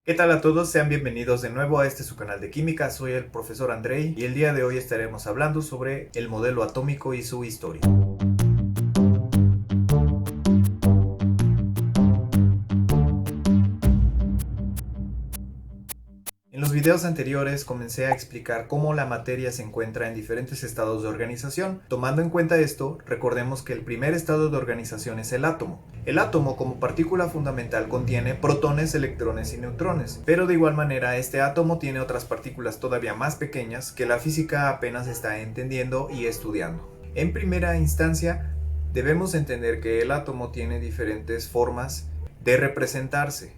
¿Qué tal a todos? Sean bienvenidos de nuevo a su canal de química. Soy el profesor Andrei y el día de hoy estaremos hablando sobre el modelo atómico y su historia. En los videos anteriores comencé a explicar cómo la materia se encuentra en diferentes estados de organización. Tomando en cuenta esto, recordemos que el primer estado de organización es el átomo. El átomo como partícula fundamental contiene protones, electrones y neutrones, pero de igual manera este átomo tiene otras partículas todavía más pequeñas que la física apenas está entendiendo y estudiando. En primera instancia, debemos entender que el átomo tiene diferentes formas de representarse.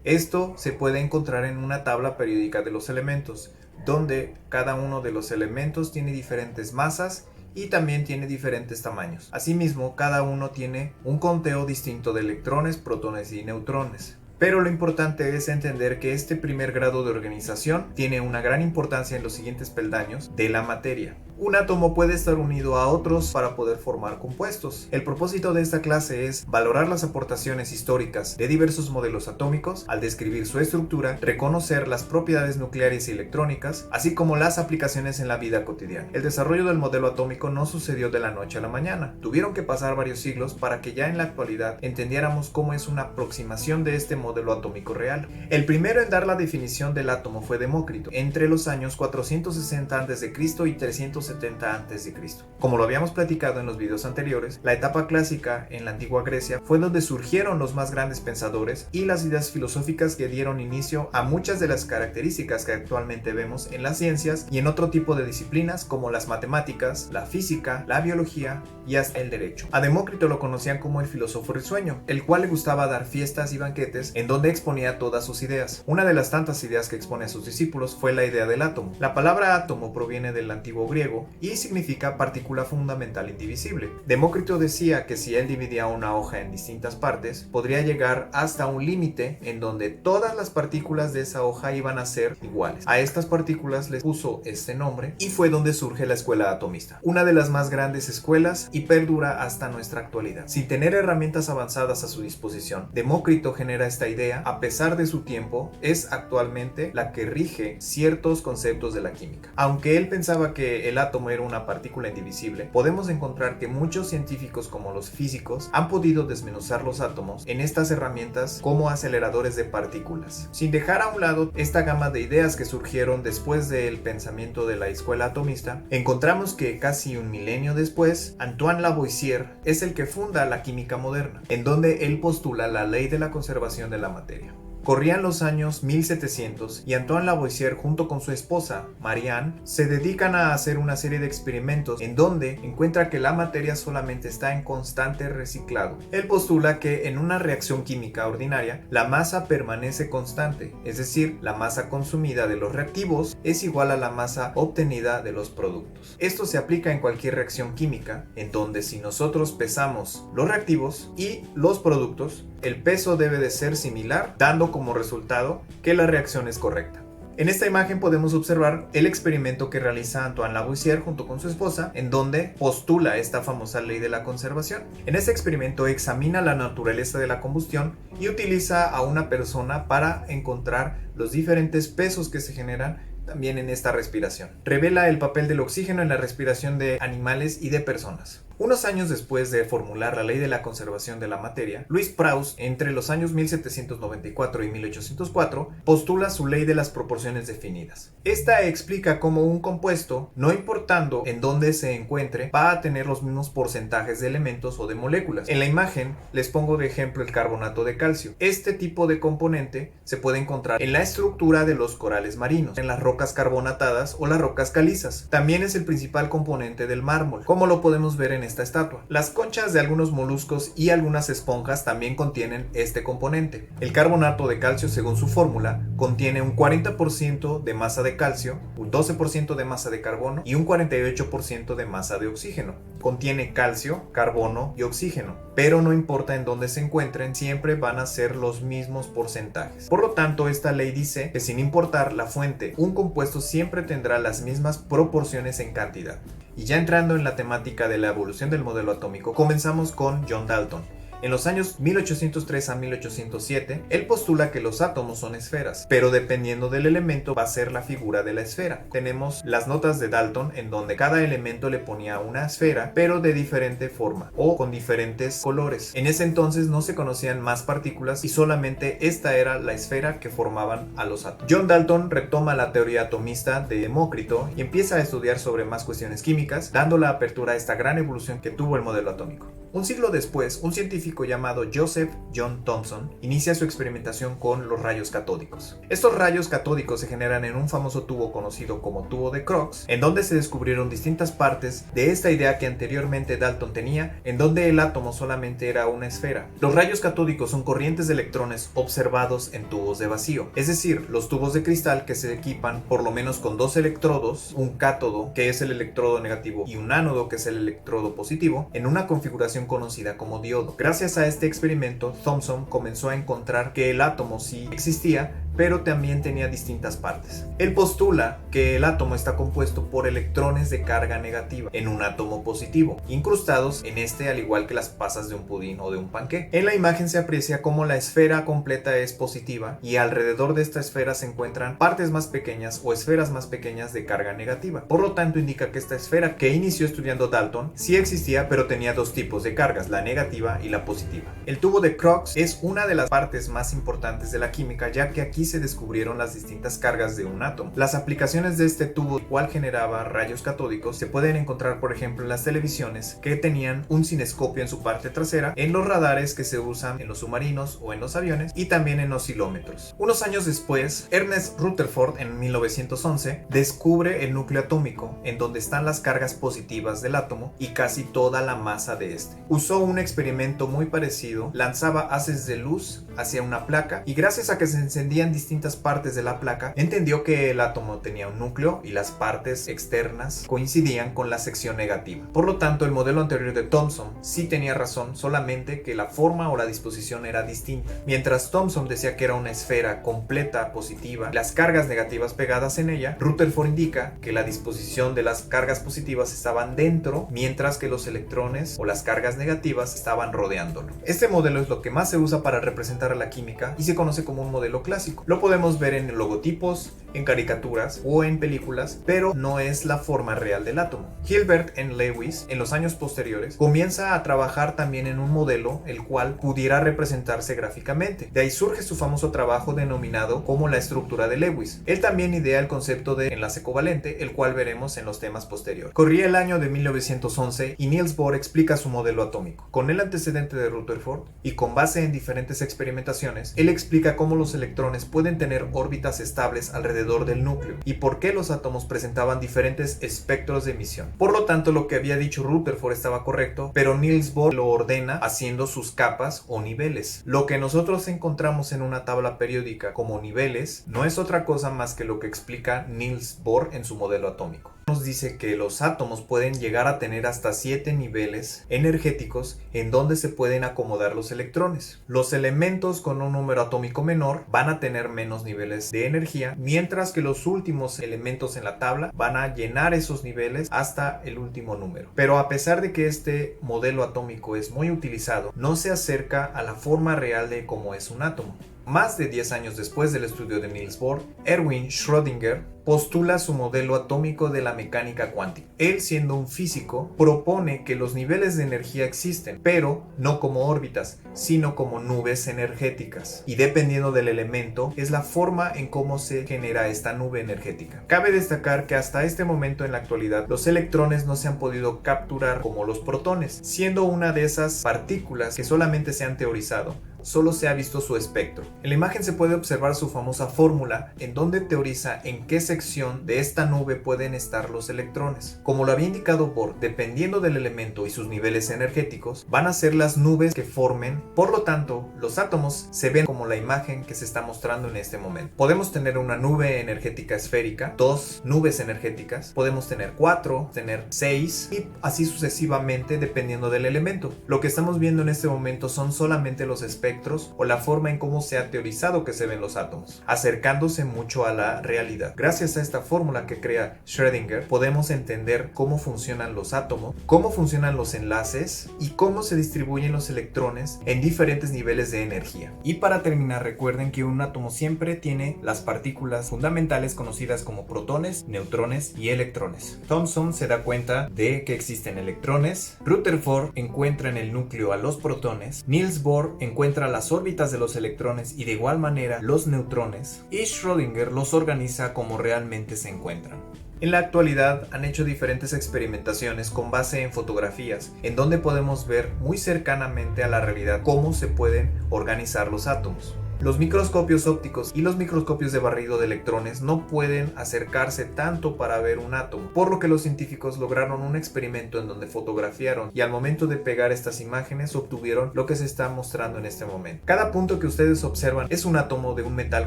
Esto se puede encontrar en una tabla periódica de los elementos, donde cada uno de los elementos tiene diferentes masas y también tiene diferentes tamaños. Asimismo, cada uno tiene un conteo distinto de electrones, protones y neutrones. Pero lo importante es entender que este primer grado de organización tiene una gran importancia en los siguientes peldaños de la materia. Un átomo puede estar unido a otros para poder formar compuestos. El propósito de esta clase es valorar las aportaciones históricas de diversos modelos atómicos al describir su estructura, reconocer las propiedades nucleares y electrónicas, así como las aplicaciones en la vida cotidiana. El desarrollo del modelo atómico no sucedió de la noche a la mañana. Tuvieron que pasar varios siglos para que ya en la actualidad entendiéramos cómo es una aproximación de este modelo atómico real. El primero en dar la definición del átomo fue Demócrito, entre los años 460 a.C. y 370 a.C. Como lo habíamos platicado en los videos anteriores, la etapa clásica en la antigua Grecia fue donde surgieron los más grandes pensadores y las ideas filosóficas que dieron inicio a muchas de las características que actualmente vemos en las ciencias y en otro tipo de disciplinas como las matemáticas, la física, la biología y hasta el derecho. A Demócrito lo conocían como el filósofo risueño, el cual le gustaba dar fiestas y banquetes en donde exponía todas sus ideas. Una de las tantas ideas que expone a sus discípulos fue la idea del átomo. La palabra átomo proviene del antiguo griego y significa partícula fundamental indivisible. Demócrito decía que si él dividía una hoja en distintas partes, podría llegar hasta un límite en donde todas las partículas de esa hoja iban a ser iguales. A estas partículas les puso este nombre y fue donde surge la escuela atomista, una de las más grandes escuelas y perdura hasta nuestra actualidad. Sin tener herramientas avanzadas a su disposición, Demócrito genera esta idea, a pesar de su tiempo, es actualmente la que rige ciertos conceptos de la química. Aunque él pensaba que el átomo era una partícula indivisible, podemos encontrar que muchos científicos como los físicos han podido desmenuzar los átomos en estas herramientas como aceleradores de partículas. Sin dejar a un lado esta gama de ideas que surgieron después del pensamiento de la escuela atomista, encontramos que casi un milenio después, Antoine Lavoisier es el que funda la química moderna, en donde él postula la ley de la conservación de la materia. Corrían los años 1700 y Antoine Lavoisier junto con su esposa, Marianne, se dedican a hacer una serie de experimentos en donde encuentra que la materia solamente está en constante reciclado. Él postula que en una reacción química ordinaria, la masa permanece constante, es decir, la masa consumida de los reactivos es igual a la masa obtenida de los productos. Esto se aplica en cualquier reacción química, en donde si nosotros pesamos los reactivos y los productos, el peso debe de ser similar, dando como resultado que la reacción es correcta. En esta imagen podemos observar el experimento que realiza Antoine Lavoisier junto con su esposa, en donde postula esta famosa ley de la conservación. En este experimento examina la naturaleza de la combustión y utiliza a una persona para encontrar los diferentes pesos que se generan también en esta respiración. Revela el papel del oxígeno en la respiración de animales y de personas. Unos años después de formular la ley de la conservación de la materia, Louis Preuss, entre los años 1794 y 1804, postula su ley de las proporciones definidas. Esta explica cómo un compuesto, no importando en dónde se encuentre, va a tener los mismos porcentajes de elementos o de moléculas. En la imagen les pongo de ejemplo el carbonato de calcio. Este tipo de componente se puede encontrar en la estructura de los corales marinos, en las rocas carbonatadas o las rocas calizas. También es el principal componente del mármol, como lo podemos ver en esta estatua. Las conchas de algunos moluscos y algunas esponjas también contienen este componente. El carbonato de calcio, según su fórmula, contiene un 40% de masa de calcio, un 12% de masa de carbono y un 48% de masa de oxígeno. Contiene calcio, carbono y oxígeno, pero no importa en dónde se encuentren, siempre van a ser los mismos porcentajes. Por lo tanto, esta ley dice que sin importar la fuente, un compuesto siempre tendrá las mismas proporciones en cantidad. Y ya entrando en la temática de la evolución del modelo atómico, comenzamos con John Dalton, En los años 1803 a 1807, él postula que los átomos son esferas, pero dependiendo del elemento va a ser la figura de la esfera. Tenemos las notas de Dalton en donde cada elemento le ponía una esfera, pero de diferente forma o con diferentes colores. En ese entonces no se conocían más partículas y solamente esta era la esfera que formaban a los átomos. John Dalton retoma la teoría atomista de Demócrito y empieza a estudiar sobre más cuestiones químicas, dando la apertura a esta gran evolución que tuvo el modelo atómico. Un siglo después, un científico llamado Joseph John Thomson inicia su experimentación con los rayos catódicos. Estos rayos catódicos se generan en un famoso tubo conocido como tubo de Crookes, en donde se descubrieron distintas partes de esta idea que anteriormente Dalton tenía, en donde el átomo solamente era una esfera. Los rayos catódicos son corrientes de electrones observados en tubos de vacío, es decir, los tubos de cristal que se equipan por lo menos con dos electrodos, un cátodo que es el electrodo negativo y un ánodo que es el electrodo positivo, en una configuración conocida como diodo. Gracias a este experimento, Thomson comenzó a encontrar que el átomo sí existía, pero también tenía distintas partes. Él postula que el átomo está compuesto por electrones de carga negativa en un átomo positivo, incrustados en este al igual que las pasas de un pudín o de un panqué. En la imagen se aprecia cómo la esfera completa es positiva y alrededor de esta esfera se encuentran partes más pequeñas o esferas más pequeñas de carga negativa. Por lo tanto, indica que esta esfera que inició estudiando Dalton sí existía, pero tenía dos tipos de cargas, la negativa y la positiva. El tubo de Crookes es una de las partes más importantes de la química, ya que aquí se descubrieron las distintas cargas de un átomo. Las aplicaciones de este tubo, el cual generaba rayos catódicos, se pueden encontrar por ejemplo en las televisiones que tenían un cinescopio en su parte trasera, en los radares que se usan en los submarinos o en los aviones y también en oscilómetros. Unos años después, Ernest Rutherford en 1911 descubre el núcleo atómico, en donde están las cargas positivas del átomo y casi toda la masa de este. Usó un experimento muy parecido, lanzaba haces de luz hacia una placa y gracias a que se encendían distintas partes de la placa, entendió que el átomo tenía un núcleo y las partes externas coincidían con la sección negativa. Por lo tanto, el modelo anterior de Thomson sí tenía razón, solamente que la forma o la disposición era distinta. Mientras Thomson decía que era una esfera completa positiva, las cargas negativas pegadas en ella, Rutherford indica que la disposición de las cargas positivas estaban dentro, mientras que los electrones o las cargas negativas estaban rodeándolo. Este modelo es lo que más se usa para representar a la química y se conoce como un modelo clásico. Lo podemos ver en logotipos, en caricaturas o en películas, pero no es la forma real del átomo. Hilbert and Lewis, en los años posteriores, comienza a trabajar también en un modelo el cual pudiera representarse gráficamente. De ahí surge su famoso trabajo denominado como la estructura de Lewis. Él también idea el concepto de enlace covalente, el cual veremos en los temas posteriores. Corría el año de 1911 y Niels Bohr explica su modelo atómico. Con el antecedente de Rutherford y con base en diferentes experimentaciones, él explica cómo los electrones pueden tener órbitas estables alrededor del núcleo y por qué los átomos presentaban diferentes espectros de emisión. Por lo tanto, lo que había dicho Rutherford estaba correcto, pero Niels Bohr lo ordena haciendo sus capas o niveles. Lo que nosotros encontramos en una tabla periódica como niveles no es otra cosa más que lo que explica Niels Bohr en su modelo atómico. Nos dice que los átomos pueden llegar a tener hasta 7 niveles energéticos en donde se pueden acomodar los electrones. Los elementos con un número atómico menor van a tener menos niveles de energía, mientras que los últimos elementos en la tabla van a llenar esos niveles hasta el último número. Pero a pesar de que este modelo atómico es muy utilizado, no se acerca a la forma real de cómo es un átomo. Más de 10 años después del estudio de Niels Bohr, Erwin Schrödinger postula su modelo atómico de la mecánica cuántica. Él, siendo un físico, propone que los niveles de energía existen, pero no como órbitas, sino como nubes energéticas. Y dependiendo del elemento, es la forma en cómo se genera esta nube energética. Cabe destacar que hasta este momento en la actualidad, los electrones no se han podido capturar como los protones, siendo una de esas partículas que solamente se han teorizado. Solo se ha visto su espectro. En la imagen se puede observar su famosa fórmula en donde teoriza en qué sección de esta nube pueden estar los electrones. Como lo había indicado Bohr, dependiendo del elemento y sus niveles energéticos, van a ser las nubes que formen. Por lo tanto, los átomos se ven como la imagen que se está mostrando en este momento. Podemos tener una nube energética esférica, 2 nubes energéticas, podemos tener 4, tener 6 y así sucesivamente dependiendo del elemento. Lo que estamos viendo en este momento son solamente los espectros espectros o la forma en cómo se ha teorizado que se ven los átomos, acercándose mucho a la realidad. Gracias a esta fórmula que crea Schrödinger, podemos entender cómo funcionan los átomos, cómo funcionan los enlaces y cómo se distribuyen los electrones en diferentes niveles de energía. Y para terminar, recuerden que un átomo siempre tiene las partículas fundamentales conocidas como protones, neutrones y electrones. Thomson se da cuenta de que existen electrones, Rutherford encuentra en el núcleo a los protones, Niels Bohr encuentra las órbitas de los electrones y de igual manera los neutrones, y Schrödinger los organiza como realmente se encuentran. En la actualidad han hecho diferentes experimentaciones con base en fotografías, en donde podemos ver muy cercanamente a la realidad cómo se pueden organizar los átomos. Los microscopios ópticos y los microscopios de barrido de electrones no pueden acercarse tanto para ver un átomo, por lo que los científicos lograron un experimento en donde fotografiaron y al momento de pegar estas imágenes obtuvieron lo que se está mostrando en este momento. Cada punto que ustedes observan es un átomo de un metal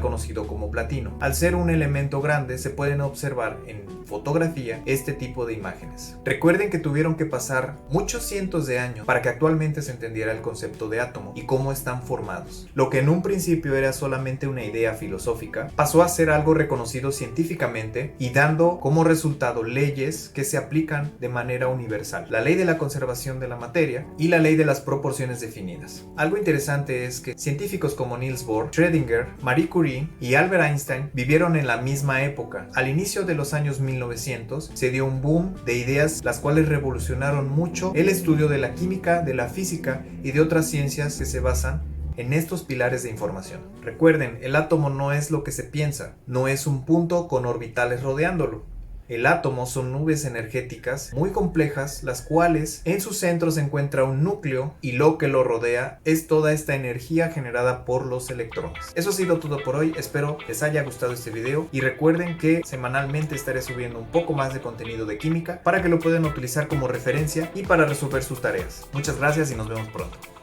conocido como platino. Al ser un elemento grande se pueden observar en fotografía este tipo de imágenes. Recuerden que tuvieron que pasar muchos cientos de años para que actualmente se entendiera el concepto de átomo y cómo están formados. Lo que en un principio era solamente una idea filosófica, pasó a ser algo reconocido científicamente y dando como resultado leyes que se aplican de manera universal. La ley de la conservación de la materia y la ley de las proporciones definidas. Algo interesante es que científicos como Niels Bohr, Schrödinger, Marie Curie y Albert Einstein vivieron en la misma época. Al inicio de los años 1900 se dio un boom de ideas las cuales revolucionaron mucho el estudio de la química, de la física y de otras ciencias que se basan en estos pilares de información. Recuerden, el átomo no es lo que se piensa, no es un punto con orbitales rodeándolo. El átomo son nubes energéticas muy complejas, las cuales en su centro se encuentra un núcleo y lo que lo rodea es toda esta energía generada por los electrones. Eso ha sido todo por hoy, espero les haya gustado este video y recuerden que semanalmente estaré subiendo un poco más de contenido de química para que lo puedan utilizar como referencia y para resolver sus tareas. Muchas gracias y nos vemos pronto.